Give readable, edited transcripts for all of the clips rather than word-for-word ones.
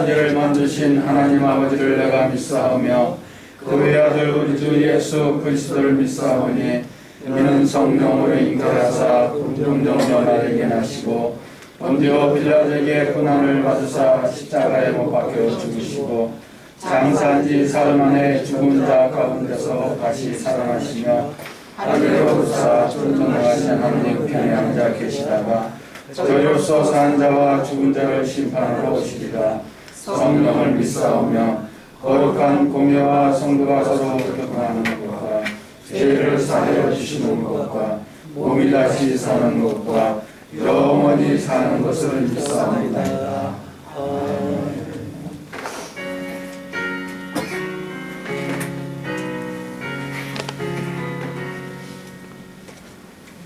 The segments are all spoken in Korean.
천지를 만드신 하나님 아버지를 내가 믿사오며 그의 아들 우리 주 예수 그리스도를 믿사오니 이는 성령으로 잉태하사 동정녀 나에게 나시고 본디오 빌라도에게 고난을 받으사 십자가에 못 박혀 죽으시고 장사한 지 사흘 만에 죽은 자 가운데서 다시 살아나시며 하늘로 오르사 존귀하신 하나님 편에 앉아 계시다가 저리로서 산 자와 죽은 자를 심판하러 오시리라. 성령을 믿사오며 거룩한 공예와 성도가 서로 교통하는 것과 죄를 사하여 주시는 것과 몸이 다시 사는 것과 영원히 사는 것을 믿사옵나이다.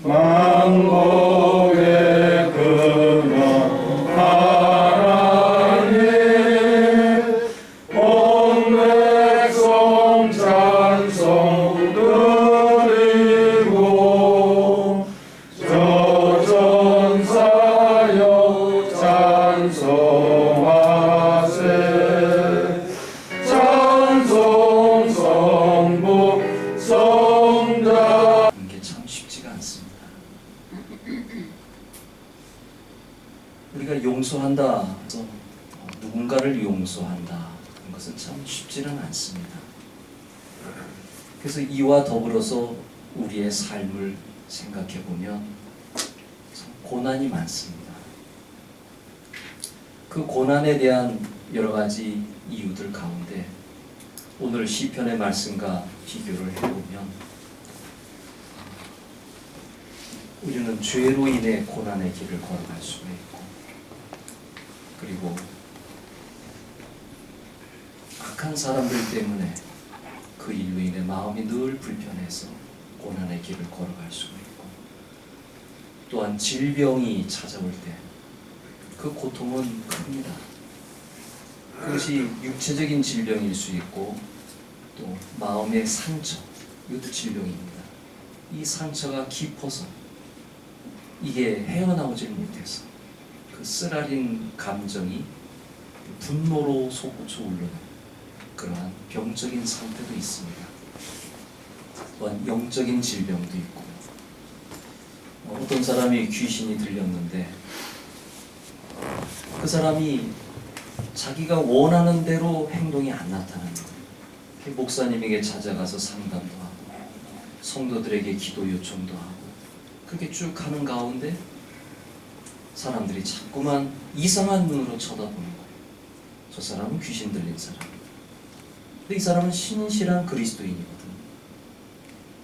만국의 근원 하나님 온 백성 찬송 드리고 저 전사여 찬송하세 찬송 성부 성자. 이게 참 쉽지가 않습니다. 우리가 용서한다, 누군가를 용서한다, 이것은 참 쉽지는 않습니다. 그래서 이와 더불어서 우리의 삶을 생각해 보면 참 고난이 많습니다. 그 고난에 대한 여러 가지 이유들 가운데 오늘 시편의 말씀과 비교를 해보면 우리는 죄로 인해 고난의 길을 걸어갈 수가 있고, 그리고 악한 사람들 때문에 그 일로 인해 마음이 늘 불편해서 고난의 길을 걸어갈 수가 있고, 또한 질병이 찾아올 때 그 고통은 큽니다. 그것이 육체적인 질병일 수 있고 또 마음의 상처, 이것도 질병입니다. 이 상처가 깊어서 이게 헤어나오질 못해서 그 쓰라린 감정이 분노로 솟구쳐 오르는 그러한 병적인 상태도 있습니다. 또한 영적인 질병도 있고, 어떤 사람이 귀신이 들렸는데 그 사람이 자기가 원하는 대로 행동이 안 나타나는 거예요. 목사님에게 찾아가서 상담도 하고 성도들에게 기도 요청도 하고 그렇게 쭉 가는 가운데 사람들이 자꾸만 이상한 눈으로 쳐다보는 거예요. 저 사람은 귀신 들린 사람이에요. 근데 이 사람은 신실한 그리스도인이거든요.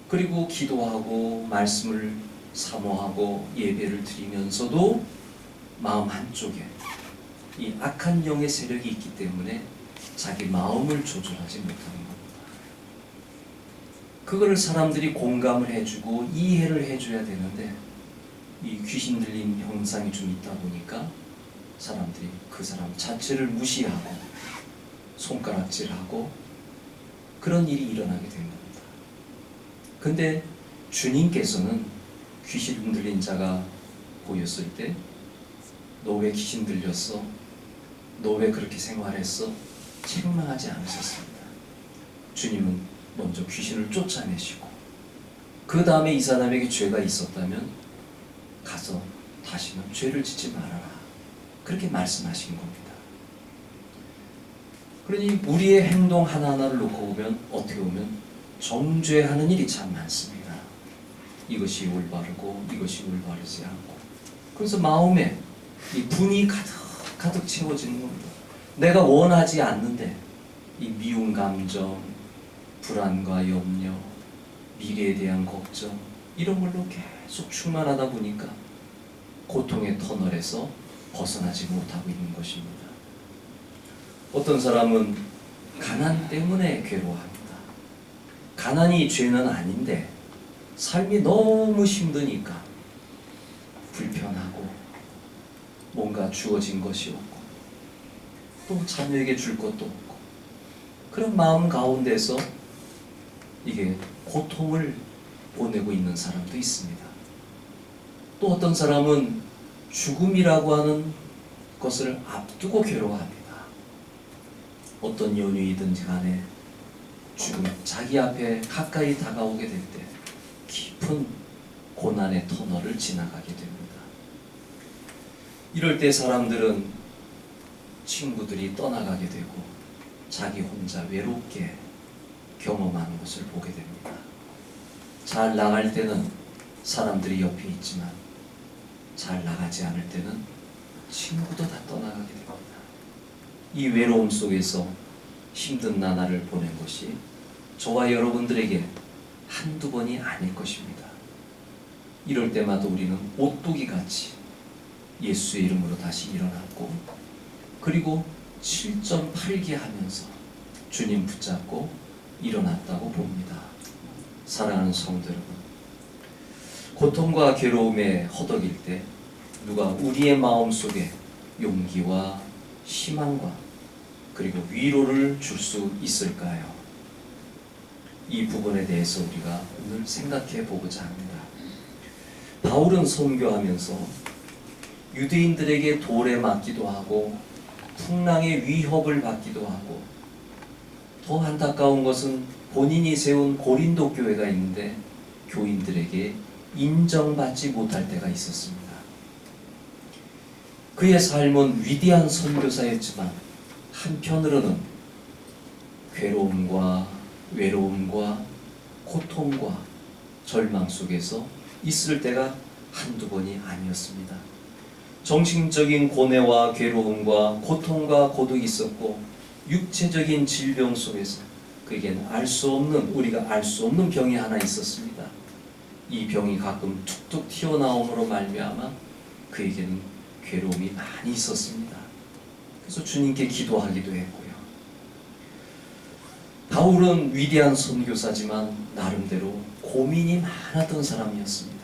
그리고 기도하고 말씀을 사모하고 예배를 드리면서도 마음 한쪽에 이 악한 영의 세력이 있기 때문에 자기 마음을 조절하지 못하는 겁니다. 그거를 사람들이 공감을 해주고 이해를 해줘야 되는데 이 귀신 들린 형상이 좀 있다 보니까 사람들이 그 사람 자체를 무시하고 손가락질하고 그런 일이 일어나게 된 겁니다. 근데 주님께서는 귀신 들린 자가 보였을 때 너 왜 귀신 들렸어? 너 왜 그렇게 생활했어? 책망하지 않으셨습니다. 주님은 먼저 귀신을 쫓아내시고 그 다음에 이 사람에게 죄가 있었다면 가서 다시는 죄를 짓지 말아라, 그렇게 말씀하신 겁니다. 그러니 우리의 행동 하나하나를 놓고 보면 어떻게 보면 정죄하는 일이 참 많습니다. 이것이 올바르고 이것이 올바르지 않고, 그래서 마음에 이 분이 가득 채워지는 겁니다. 내가 원하지 않는데 이 미운 감정, 불안과 염려, 미래에 대한 걱정, 이런 걸로 계속 충만하다 보니까 고통의 터널에서 벗어나지 못하고 있는 것입니다. 어떤 사람은 가난 때문에 괴로워합니다. 가난이 죄는 아닌데 삶이 너무 힘드니까 불편하고 뭔가 주어진 것이 없고 또 자녀에게 줄 것도 없고, 그런 마음 가운데서 이게 고통을 보내고 있는 사람도 있습니다. 또 어떤 사람은 죽음이라고 하는 것을 앞두고 괴로워합니다. 어떤 연유이든지 간에 죽음 자기 앞에 가까이 다가오게 될 때 깊은 고난의 터널을 지나가게 됩니다. 이럴 때 사람들은 친구들이 떠나가게 되고 자기 혼자 외롭게 경험하는 것을 보게 됩니다. 잘 나갈 때는 사람들이 옆에 있지만 잘 나가지 않을 때는 친구도 다 떠나가게 됩니다. 이 외로움 속에서 힘든 나날을 보낸 것이 저와 여러분들에게 한두 번이 아닐 것입니다. 이럴 때마다 우리는 오뚜기같이 예수의 이름으로 다시 일어났고 그리고 7.8기 하면서 주님 붙잡고 일어났다고 봅니다. 사랑하는 성도 여러분, 고통과 괴로움에 허덕일 때 누가 우리의 마음속에 용기와 희망과 그리고 위로를 줄 수 있을까요? 이 부분에 대해서 우리가 오늘 생각해 보고자 합니다. 바울은 선교하면서 유대인들에게 돌에 맞기도 하고 풍랑의 위협을 받기도 하고 더 안타까운 것은 본인이 세운 고린도 교회가 있는데 교인들에게 인정받지 못할 때가 있었습니다. 그의 삶은 위대한 선교사였지만 한편으로는 괴로움과 외로움과 고통과 절망 속에서 있을 때가 한두 번이 아니었습니다. 정신적인 고뇌와 괴로움과 고통과 고독이 있었고 육체적인 질병 속에서 그에게는 우리가 알 수 없는 병이 하나 있었습니다. 이 병이 가끔 툭툭 튀어나옴으로 말미암아 그에게는 괴로움이 많이 있었습니다. 그래서 주님께 기도하기도 했고요. 바울은 위대한 선교사지만 나름대로 고민이 많았던 사람이었습니다.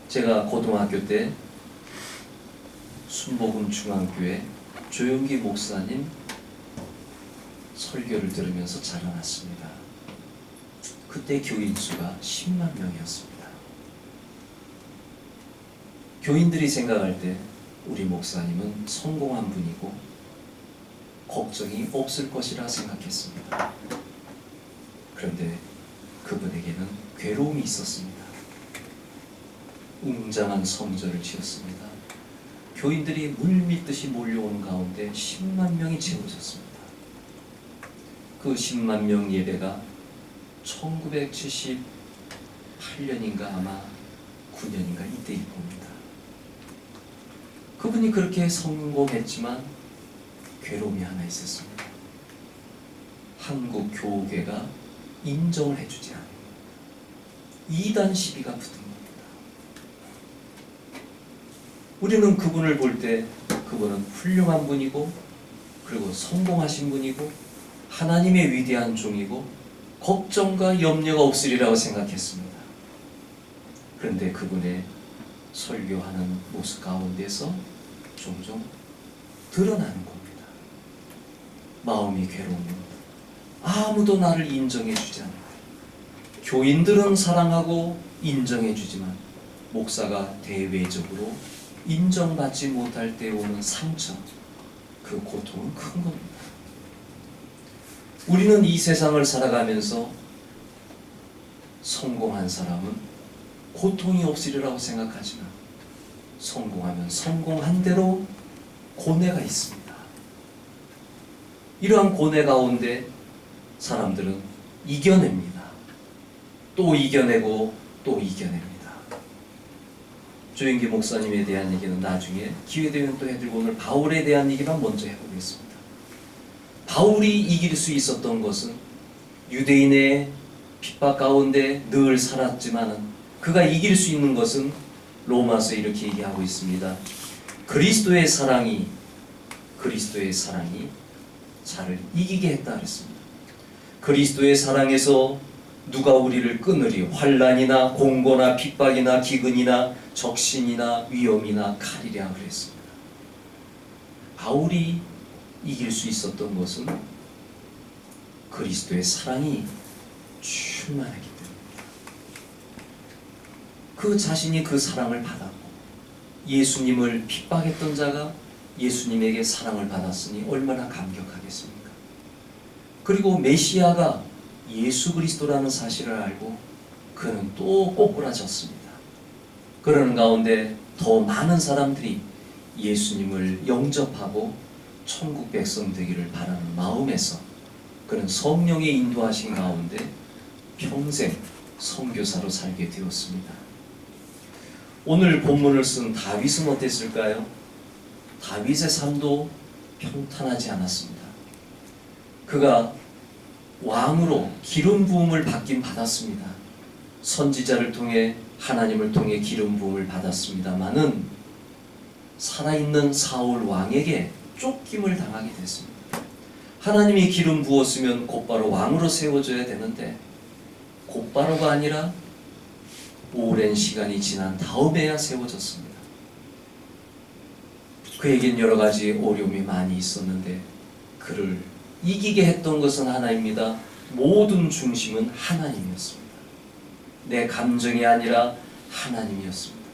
제가 고등학교 때 순복음 중앙교회 조용기 목사님 설교를 들으면서 자라났습니다. 그때 교인 수가 10만 명이었습니다. 교인들이 생각할 때 우리 목사님은 성공한 분이고 걱정이 없을 것이라 생각했습니다. 그런데 그분에게는 괴로움이 있었습니다. 웅장한 성전을 지었습니다. 교인들이 물밀듯이 몰려오는 가운데 10만 명이 채워졌습니다. 그 10만 명 예배가 1978년인가 아마 9년인가 이때일 겁니다. 그분이 그렇게 성공했지만 괴로움이 하나 있었습니다. 한국 교계가 인정을 해주지 않아요. 이단 시비가 붙은 겁니다. 우리는 그분을 볼 때 그분은 훌륭한 분이고 그리고 성공하신 분이고 하나님의 위대한 종이고 걱정과 염려가 없으리라고 생각했습니다. 그런데 그분의 설교하는 모습 가운데서 종종 드러나는 겁니다. 마음이 괴로우면 아무도 나를 인정해 주지 않아요. 교인들은 사랑하고 인정해 주지만 목사가 대외적으로 인정받지 못할 때 오는 상처, 그 고통은 큰 겁니다. 우리는 이 세상을 살아가면서 성공한 사람은 고통이 없으리라고 생각하지만 성공하면 성공한 대로 고뇌가 있습니다. 이러한 고뇌 가운데 사람들은 이겨냅니다. 또 이겨내고 또 이겨냅니다. 조영기 목사님에 대한 얘기는 나중에 기회되면 또 해드리고 오늘 바울에 대한 얘기만 먼저 해보겠습니다. 바울이 이길 수 있었던 것은 유대인의 핍박 가운데 늘 살았지만은 그가 이길 수 있는 것은 로마서에 이렇게 얘기하고 있습니다. 그리스도의 사랑이 자를 이기게 했다 그랬습니다. 그리스도의 사랑에서 누가 우리를 끊으리? 환난이나 공고나 핍박이나 기근이나 적신이나 위험이나 칼이랴 그랬습니다. 바울이 이길 수 있었던 것은 그리스도의 사랑이 충만하기 때문입니다. 그 자신이 그 사랑을 받았고 예수님을 핍박했던 자가 예수님에게 사랑을 받았으니 얼마나 감격하겠습니까? 그리고 메시아가 예수 그리스도라는 사실을 알고 그는 또 꼬꾸라졌습니다. 그러는 가운데 더 많은 사람들이 예수님을 영접하고 천국 백성 되기를 바라는 마음에서 그는 성령의 인도하신 가운데 평생 선교사로 살게 되었습니다. 오늘 본문을 쓴 다윗은 어땠을까요? 다윗의 삶도 평탄하지 않았습니다. 그가 왕으로 기름 부음을 받긴 받았습니다. 선지자를 통해 하나님을 통해 기름 부음을 받았습니다마는 살아있는 사울 왕에게 쫓김을 당하게 됐습니다. 하나님이 기름 부었으면 곧바로 왕으로 세워져야 되는데 곧바로가 아니라 오랜 시간이 지난 다음에야 세워졌습니다. 그에겐 여러 가지 어려움이 많이 있었는데 그를 이기게 했던 것은 하나입니다. 모든 중심은 하나님이었습니다. 내 감정이 아니라 하나님이었습니다.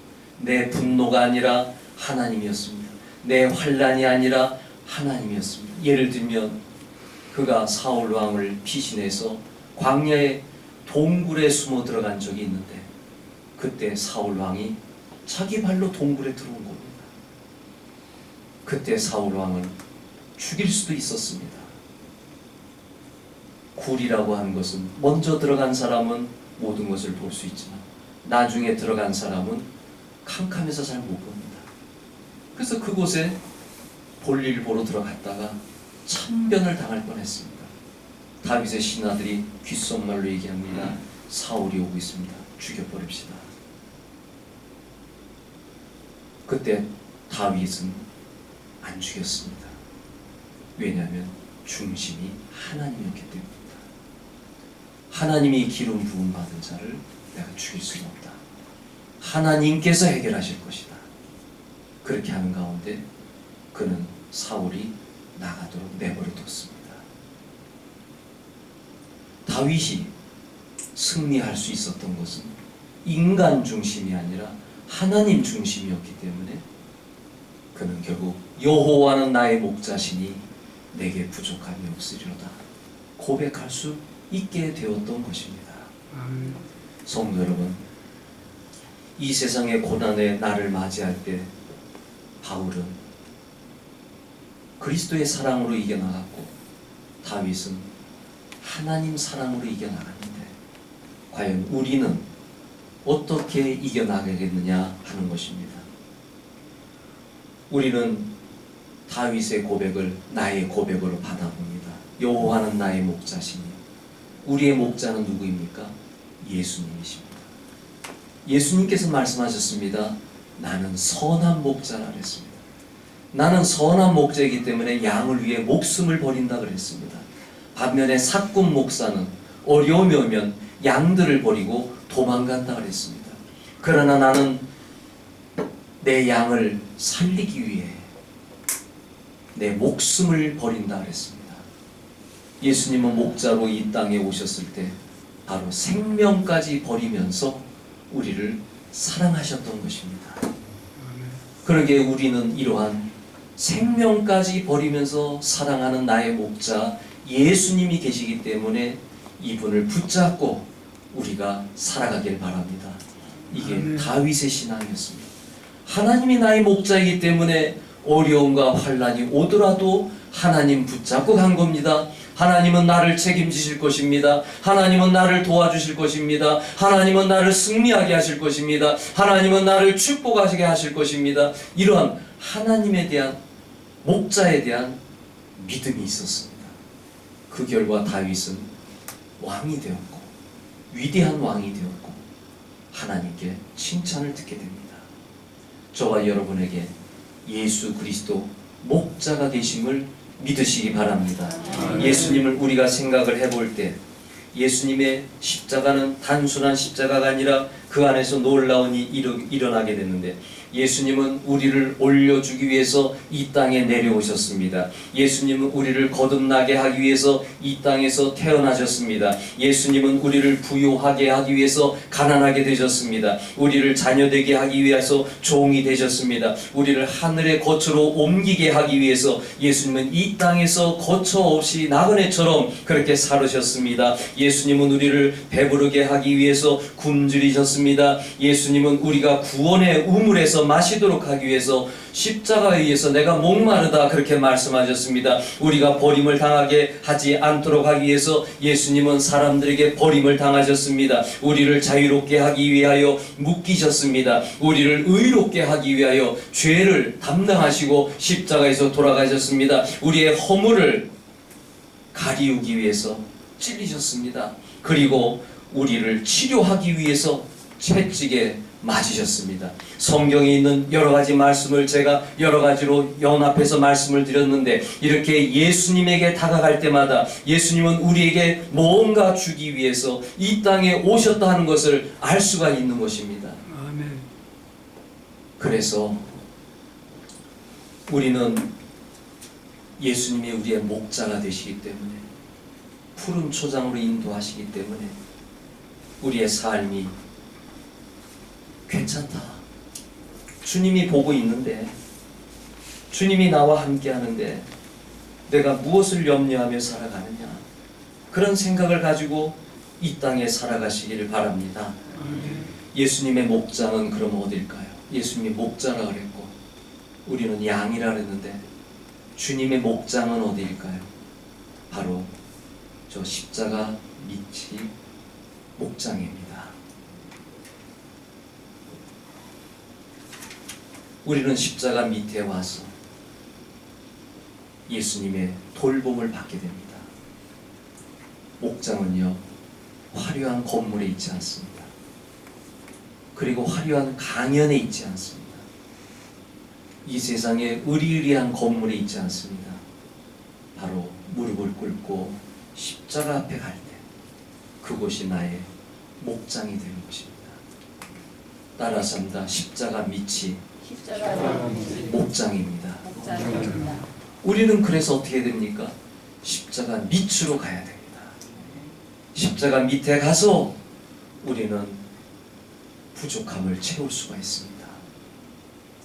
내 분노가 아니라 하나님이었습니다. 내 환난이 아니라 하나님이었습니다. 예를 들면 그가 사울 왕을 피신해서 광야의 동굴에 숨어 들어간 적이 있는데 그때 사울 왕이 자기 발로 동굴에 들어온 겁니다. 그때 사울 왕은 죽일 수도 있었습니다. 굴이라고 하는 것은 먼저 들어간 사람은 모든 것을 볼 수 있지만 나중에 들어간 사람은 캄캄해서 잘 못 봅니다. 그래서 그곳에 볼일 보러 들어갔다가 참변을 당할 뻔했습니다. 다윗의 신하들이 귓속말로 얘기합니다. 사울이 오고 있습니다. 죽여버립시다. 그때 다윗은 안 죽였습니다. 왜냐하면 중심이 하나님이었기 때문입니다. 하나님이 기름 부음 받은 자를 내가 죽일 수는 없다. 하나님께서 해결하실 것이다. 그렇게 하는 가운데 그는 사울이 나가도록 내버려 뒀습니다. 다윗이 승리할 수 있었던 것은 인간 중심이 아니라 하나님 중심이었기 때문에 그는 결국 여호와는 나의 목자시니 내게 부족함이 없으리로다 고백할 수 있게 되었던 것입니다. 성도 여러분, 이 세상의 고난의 날을 맞이할 때 바울은 그리스도의 사랑으로 이겨나갔고 다윗은 하나님 사랑으로 이겨나갔는데 과연 우리는 어떻게 이겨나가겠느냐 하는 것입니다. 우리는 다윗의 고백을 나의 고백으로 받아봅니다. 여호와는 나의 목자시니 우리의 목자는 누구입니까? 예수님이십니다. 예수님께서 말씀하셨습니다. 나는 선한 목자라 그랬습니다. 나는 선한 목자이기 때문에 양을 위해 목숨을 버린다 그랬습니다. 반면에 사꾼 목사는 어려움이 오면 양들을 버리고 도망간다 그랬습니다. 그러나 나는 내 양을 살리기 위해 내 목숨을 버린다 그랬습니다. 예수님은 목자로 이 땅에 오셨을 때 바로 생명까지 버리면서 우리를 사랑하셨던 것입니다. 그러기에 우리는 이러한 생명까지 버리면서 사랑하는 나의 목자 예수님이 계시기 때문에 이분을 붙잡고 우리가 살아가길 바랍니다. 이게 다윗의 신앙이었습니다. 하나님이 나의 목자이기 때문에 어려움과 환난이 오더라도 하나님 붙잡고 간 겁니다. 하나님은 나를 책임지실 것입니다. 하나님은 나를 도와주실 것입니다. 하나님은 나를 승리하게 하실 것입니다. 하나님은 나를 축복하게 하실 것입니다. 이러한 하나님에 대한 목자에 대한 믿음이 있었습니다. 그 결과 다윗은 왕이 되었고 위대한 왕이 되었고 하나님께 칭찬을 듣게 됩니다. 저와 여러분에게 예수 그리스도 목자가 되심을 믿으시기 바랍니다. 예수님을 우리가 생각을 해볼 때 예수님의 십자가는 단순한 십자가가 아니라 그 안에서 놀라운 일이 일어나게 됐는데 예수님은 우리를 올려주기 위해서 이 땅에 내려오셨습니다. 예수님은 우리를 거듭나게 하기 위해서 이 땅에서 태어나셨습니다. 예수님은 우리를 부유하게 하기 위해서 가난하게 되셨습니다. 우리를 자녀되게 하기 위해서 종이 되셨습니다. 우리를 하늘의 거처로 옮기게 하기 위해서 예수님은 이 땅에서 거처 없이 나그네처럼 그렇게 살으셨습니다. 예수님은 우리를 배부르게 하기 위해서 굶주리셨습니다. 예수님은 우리가 구원의 우물에서 마시도록 하기 위해서 십자가에 의해서 내가 목마르다 그렇게 말씀하셨습니다. 우리가 버림을 당하게 하지 않도록 하기 위해서 예수님은 사람들에게 버림을 당하셨습니다. 우리를 자유롭게 하기 위하여 묶이셨습니다. 우리를 의롭게 하기 위하여 죄를 담당하시고 십자가에서 돌아가셨습니다. 우리의 허물을 가리우기 위해서 찔리셨습니다. 그리고 우리를 치료하기 위해서 채찍에 맞으셨습니다. 성경에 있는 여러 가지 말씀을 제가 여러 가지로 연합해서 말씀을 드렸는데, 이렇게 예수님에게 다가갈 때마다 예수님은 우리에게 뭔가 주기 위해서 이 땅에 오셨다 하는 것을 알 수가 있는 것입니다. 아멘. 그래서 우리는 예수님이 우리의 목자가 되시기 때문에, 푸른 초장으로 인도하시기 때문에 우리의 삶이 괜찮다. 주님이 보고 있는데, 주님이 나와 함께 하는데 내가 무엇을 염려하며 살아가느냐, 그런 생각을 가지고 이 땅에 살아가시기를 바랍니다. 예수님의 목장은 그럼 어딜까요? 예수님이 목자라 그랬고 우리는 양이라 그랬는데, 주님의 목장은 어디일까요? 바로 저 십자가 밑이 목장입니다. 우리는 십자가 밑에 와서 예수님의 돌봄을 받게 됩니다. 목장은요, 화려한 건물에 있지 않습니다. 그리고 화려한 강연에 있지 않습니다. 이 세상에 의리의리한 건물에 있지 않습니다. 바로 무릎을 꿇고 십자가 앞에 갈 때 그곳이 나의 목장이 되는 것입니다. 따라서 합니다. 십자가 밑이 목장입니다. 우리는 그래서 어떻게 됩니까? 십자가 밑으로 가야 됩니다. 십자가 밑에 가서 우리는 부족함을 채울 수가 있습니다.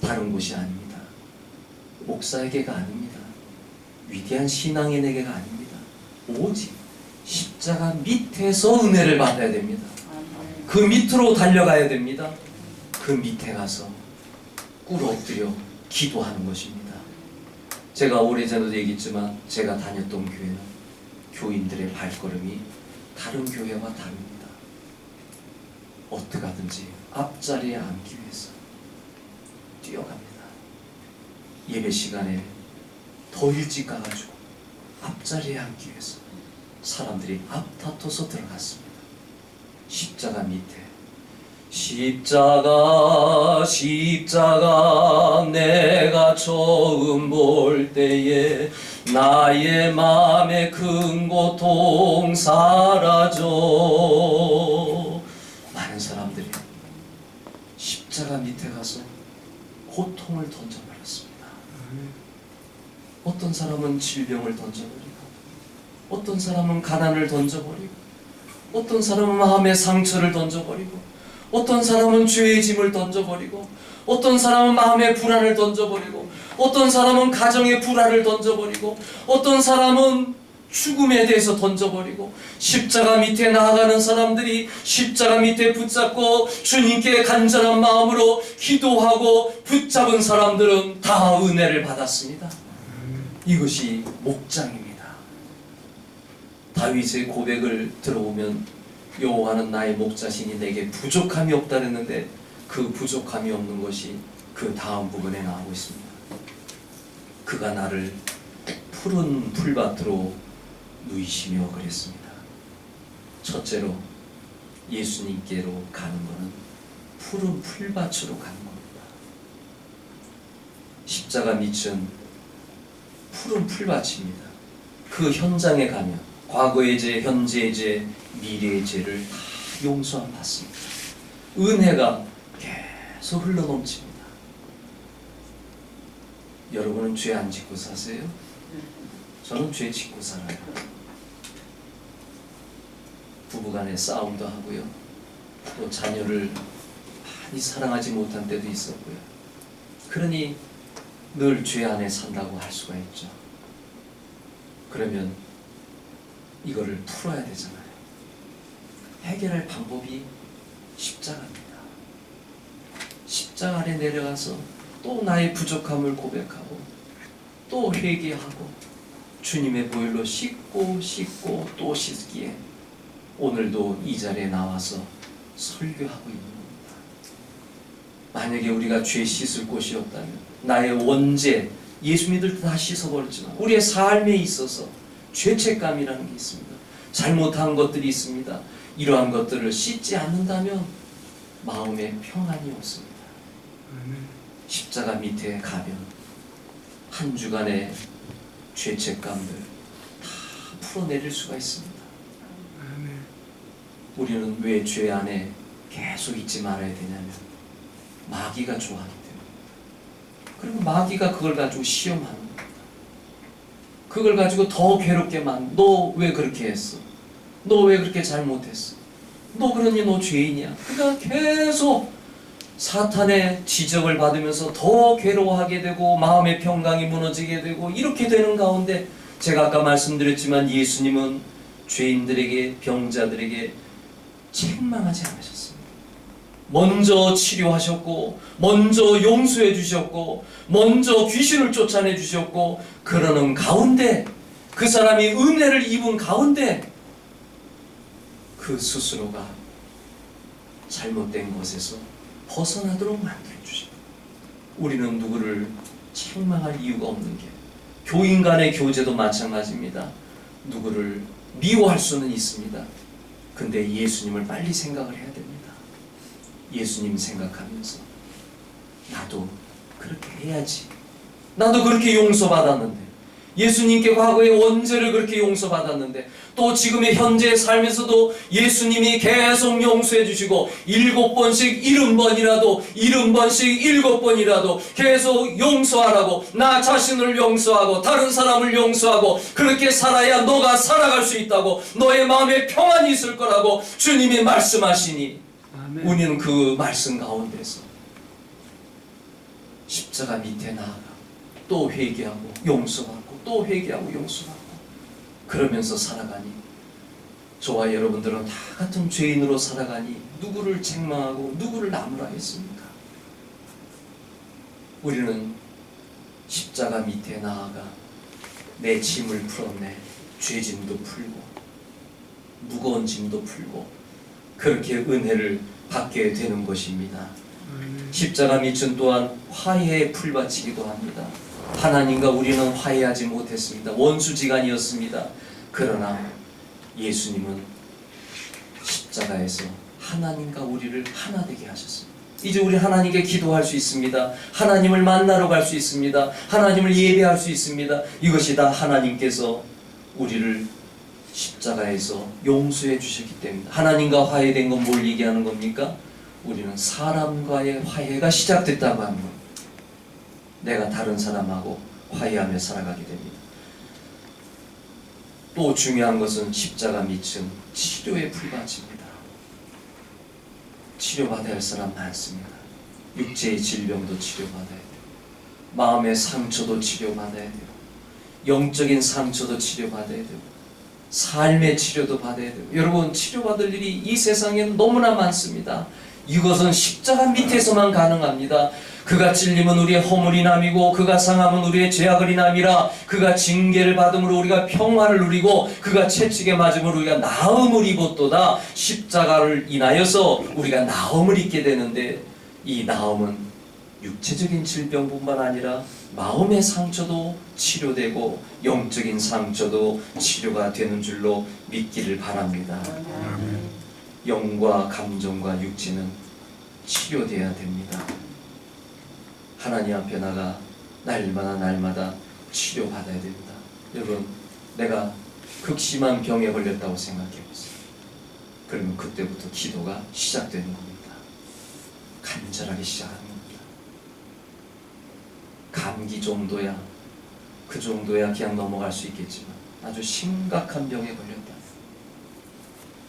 다른 곳이 아닙니다. 목사에게가 아닙니다. 위대한 신앙인에게가 아닙니다. 오직 십자가 밑에서 은혜를 받아야 됩니다. 그 밑으로 달려가야 됩니다. 그 밑에 가서 꿇어 엎드려 기도하는 것입니다. 제가 오래전에도 얘기했지만, 제가 다녔던 교회는 교인들의 발걸음이 다른 교회와 다릅니다. 어떻게 하든지 앞자리에 앉기 위해서 뛰어갑니다. 예배 시간에 더 일찍 가가지고 앞자리에 앉기 위해서 사람들이 앞다퉈서 들어갔습니다. 십자가 밑에 십자가 내가 처음 볼 때에 나의 마음의 큰 고통 사라져. 많은 사람들이 십자가 밑에 가서 고통을 던져버렸습니다. 어떤 사람은 질병을 던져버리고, 어떤 사람은 가난을 던져버리고, 어떤 사람은 마음의 상처를 던져버리고, 어떤 사람은 죄의 짐을 던져버리고, 어떤 사람은 마음의 불안을 던져버리고, 어떤 사람은 가정의 불안을 던져버리고, 어떤 사람은 죽음에 대해서 던져버리고, 십자가 밑에 나아가는 사람들이 십자가 밑에 붙잡고 주님께 간절한 마음으로 기도하고 붙잡은 사람들은 다 은혜를 받았습니다. 이것이 목장입니다. 다윗의 고백을 들어보면 여호와는 나의 목자시니 내게 부족함이 없다 그랬는데, 그 부족함이 없는 것이 그 다음 부분에 나오고 있습니다. 그가 나를 푸른 풀밭으로 누이시며 그랬습니다. 첫째로 예수님께로 가는 것은 푸른 풀밭으로 가는 겁니다. 십자가 밑은 푸른 풀밭입니다. 그 현장에 가면 과거의 죄, 현재의 죄, 미래의 죄를 다 용서받습니다. 은혜가 계속 흘러넘칩니다. 여러분은 죄 안 짓고 사세요? 저는 죄 짓고 살아요. 부부간에 싸움도 하고요. 또 자녀를 많이 사랑하지 못한 때도 있었고요. 그러니 늘 죄 안에 산다고 할 수가 있죠. 그러면 이거를 풀어야 되잖아요. 해결할 방법이 십자가입니다. 십자가 아래 내려가서 또 나의 부족함을 고백하고 또 회개하고 주님의 보혈로 씻고 또 씻기에 오늘도 이 자리에 나와서 설교하고 있는 겁니다. 만약에 우리가 죄 씻을 곳이 없다면 나의 원죄, 예수 믿을 때 다 씻어버렸지만 우리의 삶에 있어서 죄책감이라는 게 있습니다. 잘못한 것들이 있습니다. 이러한 것들을 씻지 않는다면 마음에 평안이 없습니다. 십자가 밑에 가면 한 주간의 죄책감들 다 풀어내릴 수가 있습니다. 우리는 왜 죄 안에 계속 있지 말아야 되냐면 마귀가 좋아하기 때문에. 그리고 마귀가 그걸 가지고 시험하는 겁니다. 그걸 가지고 더 괴롭게 너 왜 그렇게 했어? 너 왜 그렇게 잘못했어? 너 그러니 너 죄인이야. 그러니까 계속 사탄의 지적을 받으면서 더 괴로워하게 되고 마음의 평강이 무너지게 되고 이렇게 되는 가운데 제가 아까 말씀드렸지만 예수님은 죄인들에게 병자들에게 책망하지 않으셨습니다. 먼저 치료하셨고 먼저 용서해 주셨고 먼저 귀신을 쫓아내 주셨고 그러는 가운데 그 사람이 은혜를 입은 가운데 그 스스로가 잘못된 것에서 벗어나도록 만들어 주십니다. 우리는 누구를 책망할 이유가 없는 게 교인 간의 교제도 마찬가지입니다. 누구를 미워할 수는 있습니다. 근데 예수님을 빨리 생각을 해야 됩니다. 예수님 생각하면서 나도 그렇게 해야지. 나도 그렇게 용서받았는데 예수님께 과거의 원죄를 그렇게 용서받았는데 또 지금의 현재의 삶에서도 예수님이 계속 용서해 주시고 7번씩 70번이라도 70번씩 7번이라도 계속 용서하라고 나 자신을 용서하고 다른 사람을 용서하고 그렇게 살아야 너가 살아갈 수 있다고 너의 마음에 평안이 있을 거라고 주님이 말씀하시니 아멘. 우리는 그 말씀 가운데서 십자가 밑에 나아가 또 회개하고 용서하고 또 회개하고 용서하고 그러면서 살아가니 저와 여러분들은 다 같은 죄인으로 살아가니 누구를 책망하고 누구를 나무라겠습니까? 우리는 십자가 밑에 나아가 내 짐을 풀어내 죄짐도 풀고 무거운 짐도 풀고 그렇게 은혜를 받게 되는 것입니다. 십자가 밑은 또한 화해의 풀밭이기도 합니다. 하나님과 우리는 화해하지 못했습니다. 원수지간이었습니다. 그러나 예수님은 십자가에서 하나님과 우리를 하나 되게 하셨습니다. 이제 우리 하나님께 기도할 수 있습니다. 하나님을 만나러 갈 수 있습니다. 하나님을 예배할 수 있습니다. 이것이 다 하나님께서 우리를 십자가에서 용서해 주셨기 때문에 하나님과 화해된 건 뭘 얘기하는 겁니까? 우리는 사람과의 화해가 시작됐다고 하는 겁니다. 내가 다른 사람하고 화해하며 살아가게 됩니다. 또 중요한 것은 십자가 밑은 치료의 풀밭입니다. 치료받아야 할 사람 많습니다. 육체의 질병도 치료받아야 돼요. 마음의 상처도 치료받아야 돼요. 영적인 상처도 치료받아야 되고 삶의 치료도 받아야 되고 여러분 치료받을 일이 이 세상에는 너무나 많습니다. 이것은 십자가 밑에서만 가능합니다. 그가 찔림은 우리의 허물이 남이고 그가 상함은 우리의 죄악을 인함이라. 그가 징계를 받음으로 우리가 평화를 누리고 그가 채찍에 맞음으로 우리가 나음을 입었도다. 십자가를 인하여서 우리가 나음을 입게 되는데 이 나음은 육체적인 질병뿐만 아니라 마음의 상처도 치료되고 영적인 상처도 치료가 되는 줄로 믿기를 바랍니다. 영과 감정과 육체는 치료되어야 됩니다. 하나님 앞에 나가 날마다 치료받아야 됩니다. 여러분 내가 극심한 병에 걸렸다고 생각해 보세요. 그러면 그때부터 기도가 시작되는 겁니다. 간절하게 시작하는 겁니다. 감기 정도야, 그 정도야 그냥 넘어갈 수 있겠지만 아주 심각한 병에 걸렸다.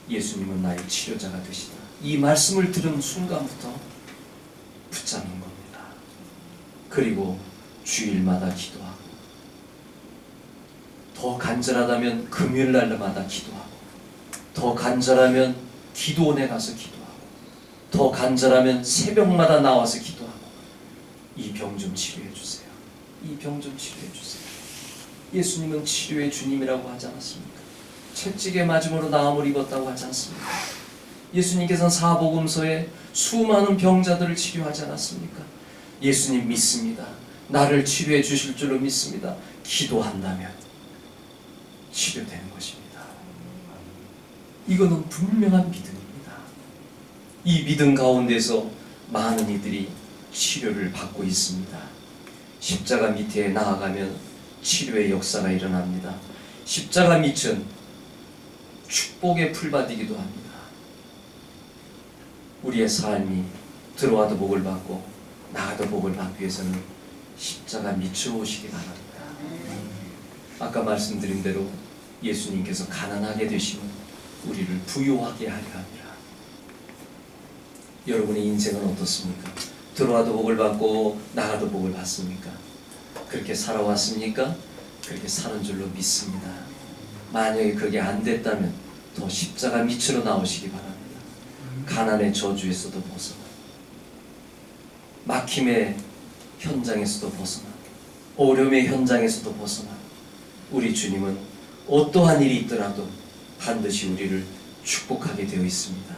예수님은 나의 치료자가 되시다. 이 말씀을 들은 순간부터 붙잡는 겁니다. 그리고 주일마다 기도하고, 더 간절하다면 금요일 날마다 기도하고, 더 간절하면 기도원에 가서 기도하고, 더 간절하면 새벽마다 나와서 기도하고, 이 병 좀 치료해 주세요. 이 병 좀 치료해 주세요. 예수님은 치료의 주님이라고 하지 않았습니까? 채찍에 맞음으로 나음을 입었다고 하지 않습니까? 예수님께서는 사복음서에 수많은 병자들을 치료하지 않았습니까? 예수님 믿습니다. 나를 치료해 주실 줄로 믿습니다. 기도한다면 치료되는 것입니다. 이거는 분명한 믿음입니다. 이 믿음 가운데서 많은 이들이 치료를 받고 있습니다. 십자가 밑에 나아가면 치료의 역사가 일어납니다. 십자가 밑은 축복의 풀밭이기도 합니다. 우리의 삶이 들어와도 복을 받고 나가도 복을 받기 위해서는 십자가 밑으로 오시기 바랍니다. 아까 말씀드린 대로 예수님께서 가난하게 되시면 우리를 부유하게 하려 합니다. 여러분의 인생은 어떻습니까? 들어와도 복을 받고 나가도 복을 받습니까? 그렇게 살아왔습니까? 그렇게 사는 줄로 믿습니다. 만약에 그게 안 됐다면 더 십자가 밑으로 나오시기 바랍니다. 가난의 저주에서도 벗어나, 막힘의 현장에서도 벗어나, 어려움의 현장에서도 벗어나, 우리 주님은 어떠한 일이 있더라도 반드시 우리를 축복하게 되어 있습니다.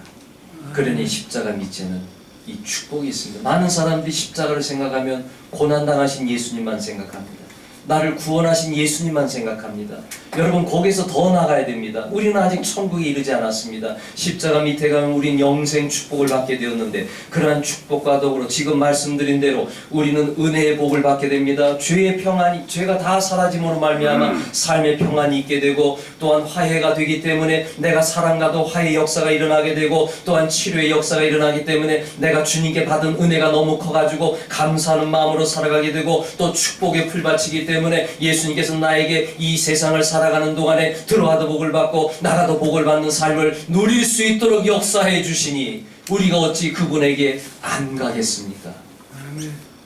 그러니 십자가 밑에는 이 축복이 있습니다. 많은 사람들이 십자가를 생각하면 고난당하신 예수님만 생각합니다. 나를 구원하신 예수님만 생각합니다. 여러분, 거기서 더 나가야 됩니다. 우리는 아직 천국에 이르지 않았습니다. 십자가 밑에 가면 우린 영생 축복을 받게 되었는데, 그러한 축복과 더불어 지금 말씀드린 대로 우리는 은혜의 복을 받게 됩니다. 죄의 평안이, 죄가 다 사라짐으로 말미암아 삶의 평안이 있게 되고, 또한 화해가 되기 때문에 내가 사랑과도 화해 역사가 일어나게 되고, 또한 치료의 역사가 일어나기 때문에 내가 주님께 받은 은혜가 너무 커가지고 감사하는 마음으로 살아가게 되고, 또 축복의 풀밭이기 때문에 예수님께서 나에게 이 세상을 살아가는 동안에 들어와도 복을 받고 나가도 복을 받는 삶을 누릴 수 있도록 역사해 주시니 우리가 어찌 그분에게 안 가겠습니까?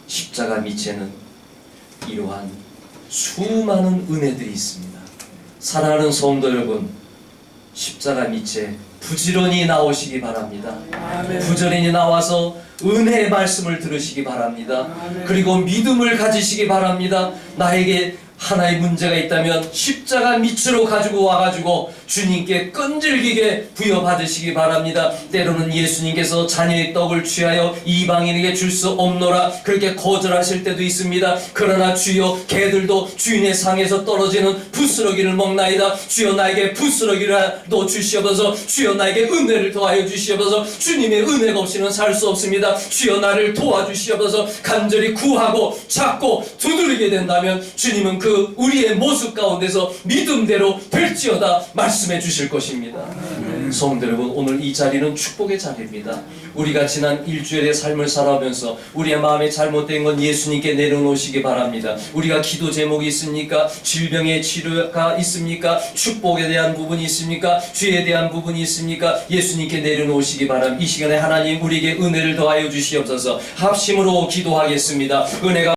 십자가 밑에는 이러한 수많은 은혜들이 있습니다. 사랑하는 성도 여러분, 십자가 밑에 부지런히 나오시기 바랍니다. 부지런히 나와서 은혜의 말씀을 들으시기 바랍니다. 그리고 믿음을 가지시기 바랍니다. 나에게 하나의 문제가 있다면 십자가 밑으로 가지고 와가지고 주님께 끈질기게 부여받으시기 바랍니다. 때로는 예수님께서 자녀의 떡을 취하여 이방인에게 줄 수 없노라 그렇게 거절하실 때도 있습니다. 그러나 주여, 개들도 주인의 상에서 떨어지는 부스러기를 먹나이다. 주여, 나에게 부스러기라도 주시옵소서. 주여, 나에게 은혜를 더하여 주시옵소서. 주님의 은혜가 없이는 살 수 없습니다. 주여, 나를 도와주시옵소서. 간절히 구하고 찾고 두드리게 된다면 주님은 그 우리의 모습 가운데서 믿음대로 될지어다 말씀해 주실 것입니다. 성도 여러분, 오늘 이 자리는 축복의 자리입니다. 우리가 지난 일주일의 삶을 살아오면서 우리의 마음에 잘못된 건 예수님께 내려놓으시기 바랍니다. 우리가 기도 제목이 있습니까? 질병의 치료가 있습니까? 축복에 대한 부분이 있습니까? 죄에 대한 부분이 있습니까? 예수님께 내려놓으시기 바랍니다. 이 시간에 하나님 우리에게 은혜를 더하여 주시옵소서. 합심으로 기도하겠습니다. 은혜가